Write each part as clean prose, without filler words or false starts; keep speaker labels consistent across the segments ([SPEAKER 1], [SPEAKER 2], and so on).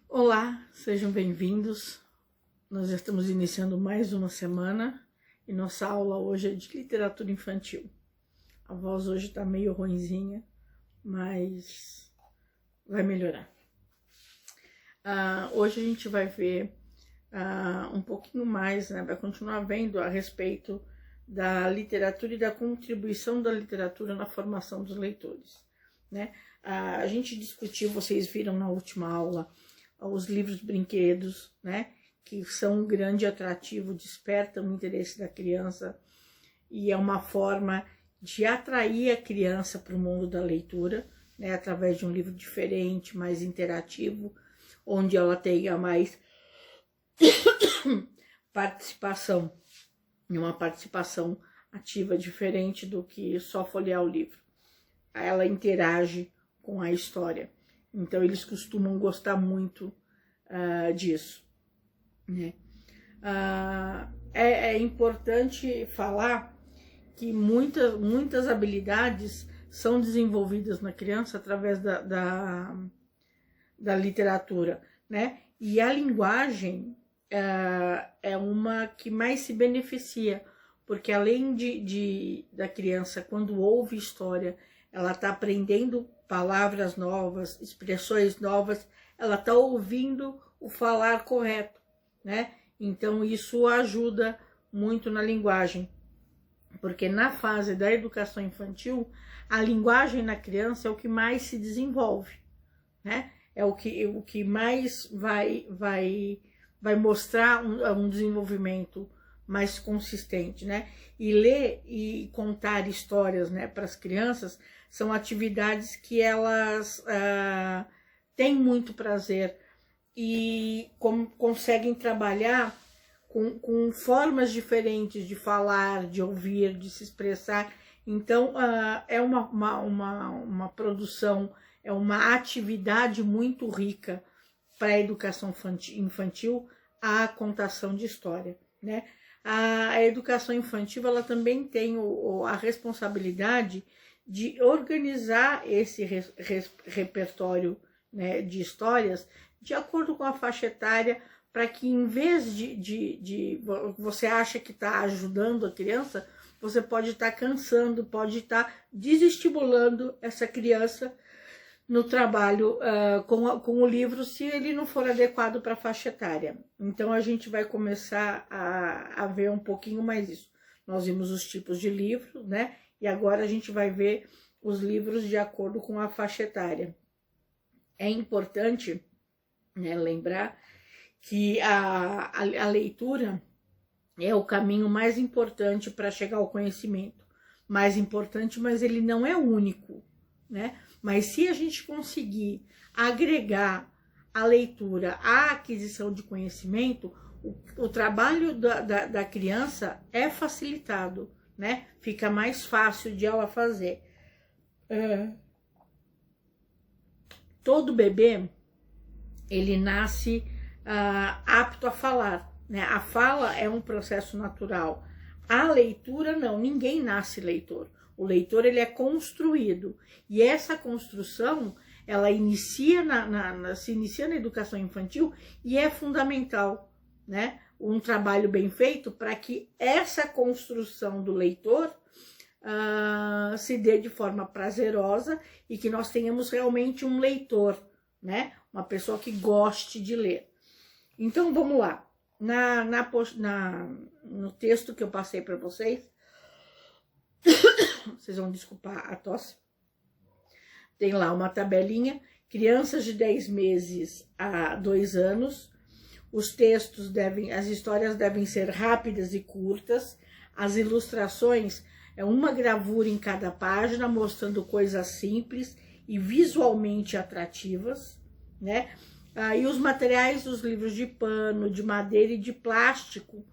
[SPEAKER 1] Olá, sejam bem-vindos. Nós estamos iniciando mais uma semana e nossa aula hoje é de literatura infantil. A voz hoje está meio ruinzinha, mas vai melhorar. Hoje a gente vai ver um pouquinho mais, né? Vai continuar vendo a respeito da literatura e da contribuição da literatura na formação dos leitores, né? A gente discutiu, vocês viram na última aula, os livros brinquedos, né, que são um grande atrativo, despertam o interesse da criança e é uma forma de atrair a criança para o mundo da leitura, né, através de um livro diferente, mais interativo, onde ela tenha mais participação, uma participação ativa diferente do que só folhear o livro. Ela interage com a história. Então, eles costumam gostar muito disso, né? É importante falar que muitas habilidades são desenvolvidas na criança através da literatura, né? E a linguagem é uma que mais se beneficia, porque além da criança, quando ouve história, ela está aprendendo palavras novas, expressões novas, ela está ouvindo o falar correto, né? Então isso ajuda muito na linguagem, porque na fase da educação infantil, a linguagem na criança é o que mais se desenvolve, né? É o que mais vai mostrar um desenvolvimento mais consistente, né? E ler e contar histórias, né, para as crianças são atividades que elas têm muito prazer e conseguem trabalhar com formas diferentes de falar, de ouvir, de se expressar. Então, é uma produção, é uma atividade muito rica para a educação infantil, a contação de história, né? A educação infantil, ela também tem a responsabilidade de organizar esse repertório, né, de histórias de acordo com a faixa etária, para que em vez de você acha que está ajudando a criança, você pode estar cansando, pode estar desestimulando essa criança no trabalho com o livro, se ele não for adequado para a faixa etária. Então, a gente vai começar a ver um pouquinho mais isso. Nós vimos os tipos de livros, né? E agora a gente vai ver os livros de acordo com a faixa etária. É importante, né, lembrar que a leitura é o caminho mais importante para chegar ao conhecimento. Mais importante, mas ele não é único, né? Mas se a gente conseguir agregar a leitura à aquisição de conhecimento, o trabalho da criança é facilitado, né? Fica mais fácil de ela fazer. Todo bebê, ele nasce apto a falar, né? A fala é um processo natural. A leitura não, ninguém nasce leitor. O leitor, ele é construído, e essa construção, ela se inicia na educação infantil e é fundamental, né? Um trabalho bem feito para que essa construção do leitor se dê de forma prazerosa e que nós tenhamos realmente um leitor, né? Uma pessoa que goste de ler. Então, vamos lá. No texto que eu passei para vocês, vocês vão desculpar a tosse, tem lá uma tabelinha, crianças de 10 meses a 2 anos, as histórias devem ser rápidas e curtas, as ilustrações é uma gravura em cada página, mostrando coisas simples e visualmente atrativas, né? E os materiais dos livros de pano, de madeira e de plástico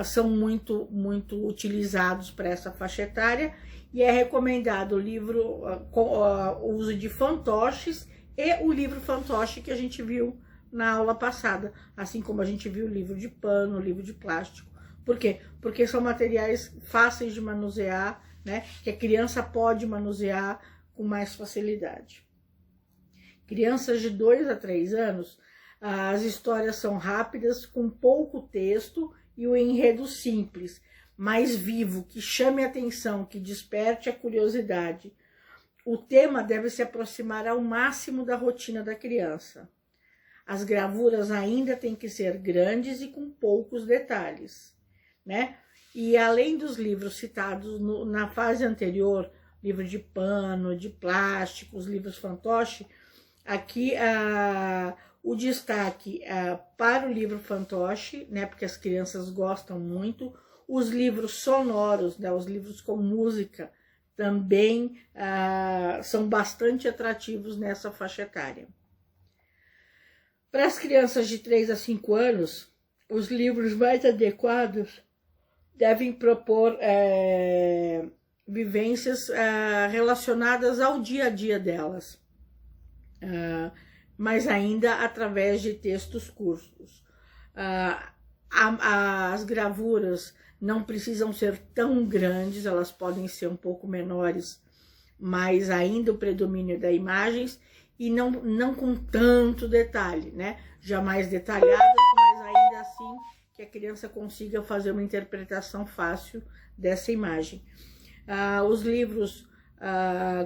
[SPEAKER 1] são muito utilizados para essa faixa etária, e é recomendado o uso de fantoches e o livro fantoche que a gente viu na aula passada, assim como a gente viu o livro de pano, o livro de plástico. Por quê? Porque são materiais fáceis de manusear, né? Que a criança pode manusear com mais facilidade. Crianças de 2 a 3 anos As histórias são rápidas, com pouco texto e o enredo simples, mais vivo, que chame a atenção, que desperte a curiosidade. O tema deve se aproximar ao máximo da rotina da criança. As gravuras ainda têm que ser grandes e com poucos detalhes, né? E além dos livros citados na fase anterior, livro de pano, de plástico, os livros fantoche, aqui o destaque para o livro fantoche, né? Porque as crianças gostam muito. Os livros sonoros, né? Os livros com música, também são bastante atrativos nessa faixa etária. Para as crianças de 3 a 5 anos, os livros mais adequados devem propor vivências relacionadas ao dia a dia delas, mas ainda através de textos curtos. As gravuras não precisam ser tão grandes, elas podem ser um pouco menores, mas ainda o predomínio das imagens e não com tanto detalhe, né? Jamais detalhadas, mas ainda assim que a criança consiga fazer uma interpretação fácil dessa imagem. Os livros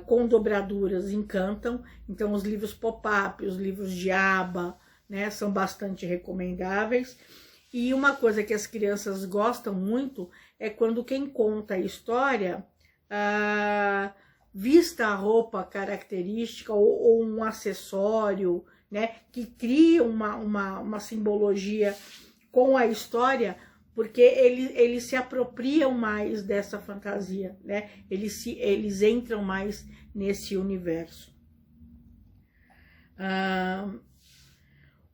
[SPEAKER 1] com dobraduras encantam, então os livros pop-up, os livros de aba, né, são bastante recomendáveis. E uma coisa que as crianças gostam muito é quando quem conta a história vista a roupa característica ou um acessório, né, que cria uma simbologia com a história, porque eles se apropriam mais dessa fantasia, né? Eles entram mais nesse universo.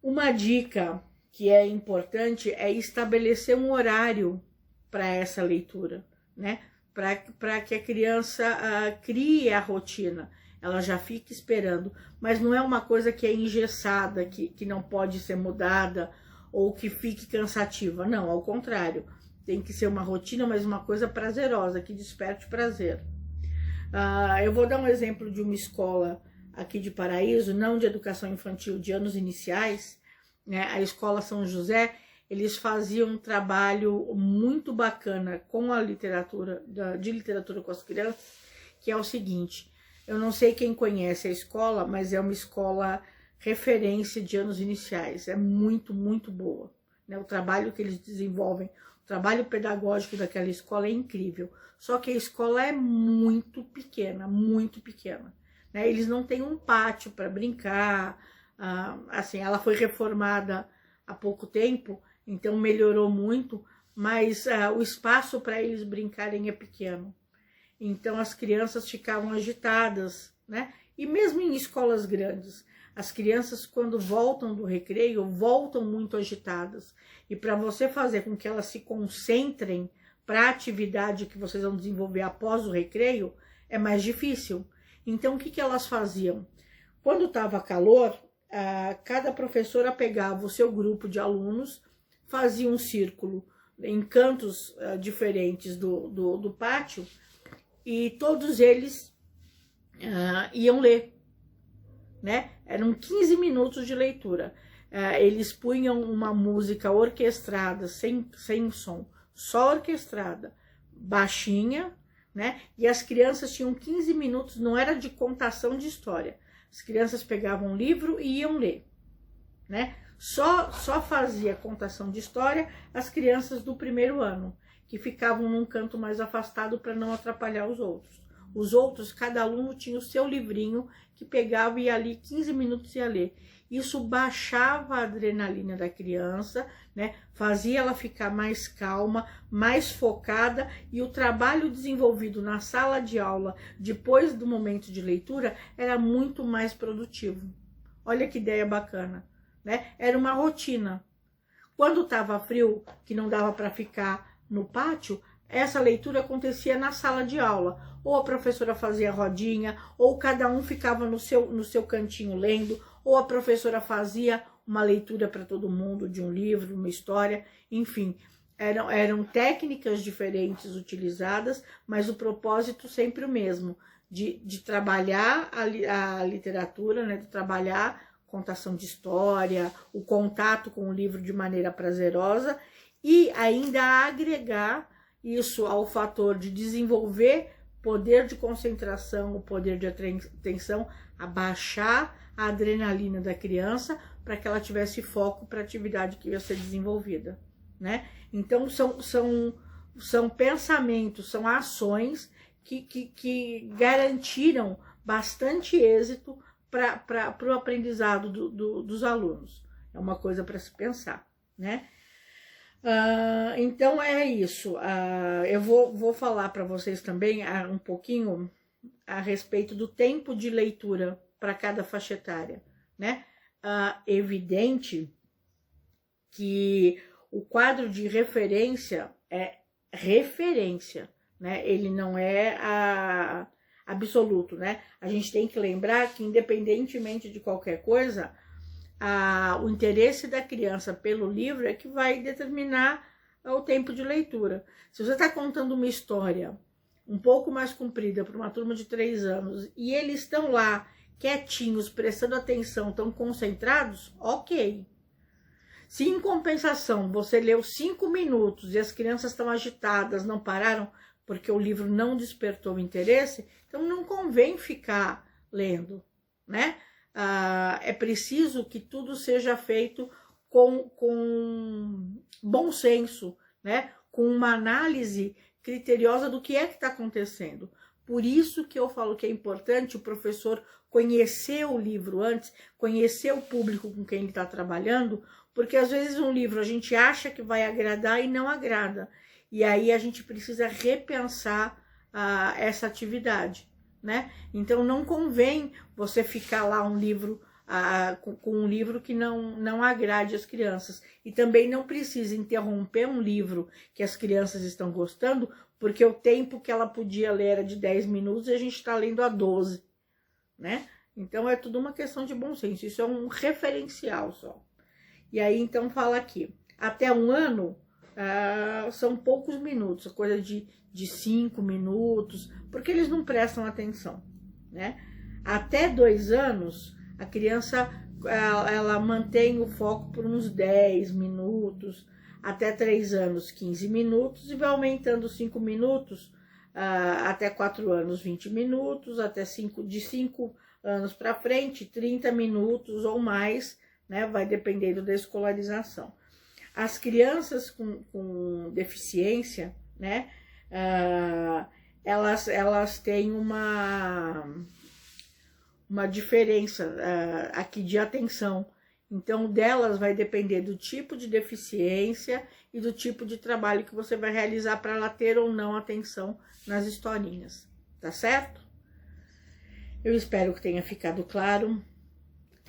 [SPEAKER 1] Uma dica que é importante é estabelecer um horário para essa leitura, né? Para que a criança crie a rotina, ela já fica esperando, mas não é uma coisa que é engessada, que não pode ser mudada, ou que fique cansativa, não, ao contrário, tem que ser uma rotina, mas uma coisa prazerosa, que desperte prazer. Eu vou dar um exemplo de uma escola aqui de Paraíso, não de educação infantil, de anos iniciais, né? A Escola São José, eles faziam um trabalho muito bacana com a literatura, de literatura com as crianças, que é o seguinte, eu não sei quem conhece a escola, mas é uma escola referência de anos iniciais, é muito, muito boa, né? O trabalho que eles desenvolvem, o trabalho pedagógico daquela escola é incrível, só que a escola é muito pequena, né? Eles não têm um pátio para brincar, assim, ela foi reformada há pouco tempo, então melhorou muito, mas o espaço para eles brincarem é pequeno, então as crianças ficavam agitadas, né? E mesmo em escolas grandes, as crianças, quando voltam do recreio, voltam muito agitadas. E para você fazer com que elas se concentrem para a atividade que vocês vão desenvolver após o recreio, é mais difícil. Então, o que elas faziam? Quando estava calor, cada professora pegava o seu grupo de alunos, fazia um círculo em cantos diferentes do pátio, e todos eles iam ler, né? Eram 15 minutos de leitura. Eles punham uma música orquestrada, sem som, só orquestrada, baixinha, né? E as crianças tinham 15 minutos, não era de contação de história. As crianças pegavam um livro e iam ler, né? Só fazia contação de história as crianças do primeiro ano, que ficavam num canto mais afastado para não atrapalhar os outros. Os outros, cada aluno tinha o seu livrinho que pegava e ia ali 15 minutos ia ler. Isso baixava a adrenalina da criança, né? Fazia ela ficar mais calma, mais focada, e o trabalho desenvolvido na sala de aula, depois do momento de leitura, era muito mais produtivo. Olha que ideia bacana, né? Era uma rotina. Quando estava frio, que não dava para ficar no pátio, essa leitura acontecia na sala de aula. Ou a professora fazia rodinha, ou cada um ficava no seu cantinho lendo, ou a professora fazia uma leitura para todo mundo de um livro, uma história, enfim. Eram técnicas diferentes utilizadas, mas o propósito sempre o mesmo, de trabalhar a literatura, né, de trabalhar contação de história, o contato com o livro de maneira prazerosa e ainda agregar isso ao fator de desenvolver poder de concentração, o poder de atenção, abaixar a adrenalina da criança para que ela tivesse foco para a atividade que ia ser desenvolvida, né? Então, são pensamentos, são ações que garantiram bastante êxito para o aprendizado dos alunos. É uma coisa para se pensar, né? Então é isso. Eu vou falar para vocês também um pouquinho a respeito do tempo de leitura para cada faixa etária, né? Evidente que o quadro de referência é referência, né? Ele não é absoluto, né? A gente tem que lembrar que, independentemente de qualquer coisa, o interesse da criança pelo livro é que vai determinar o tempo de leitura. Se você está contando uma história um pouco mais comprida para uma turma de 3 anos e eles estão lá quietinhos, prestando atenção, estão concentrados, ok. Se em compensação você leu 5 minutos e as crianças estão agitadas, não pararam porque o livro não despertou o interesse, então não convém ficar lendo, né? É preciso que tudo seja feito com bom senso, né? Com uma análise criteriosa do que é que está acontecendo. Por isso que eu falo que é importante o professor conhecer o livro antes, conhecer o público com quem ele está trabalhando, porque às vezes um livro a gente acha que vai agradar e não agrada. E aí a gente precisa repensar essa atividade, né? Então não convém você ficar lá um livro com um livro que não agrade as crianças. E também não precisa interromper um livro que as crianças estão gostando, porque o tempo que ela podia ler era de 10 minutos e a gente está lendo a 12, né? Então é tudo uma questão de bom senso, isso é um referencial só. E aí então fala aqui, até 1 ano são poucos minutos, coisa de 5 minutos, porque eles não prestam atenção, né? Até 2 anos, a criança ela mantém o foco por uns 10 minutos, até 3 anos, 15 minutos, e vai aumentando 5 minutos, até 4 anos, 20 minutos, de 5 anos para frente, 30 minutos ou mais, né? Vai dependendo da escolarização. As crianças com deficiência, né? Elas têm uma diferença aqui de atenção. Então, delas vai depender do tipo de deficiência e do tipo de trabalho que você vai realizar para ela ter ou não atenção nas historinhas, tá certo? Eu espero que tenha ficado claro.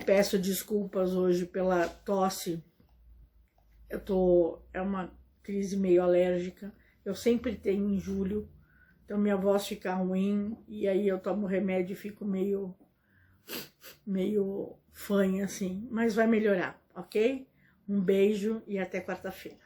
[SPEAKER 1] Peço desculpas hoje pela tosse. É uma crise meio alérgica. Eu sempre tenho em julho, então minha voz fica ruim e aí eu tomo remédio e fico meio fanha assim, mas vai melhorar, ok? Um beijo e até quarta-feira.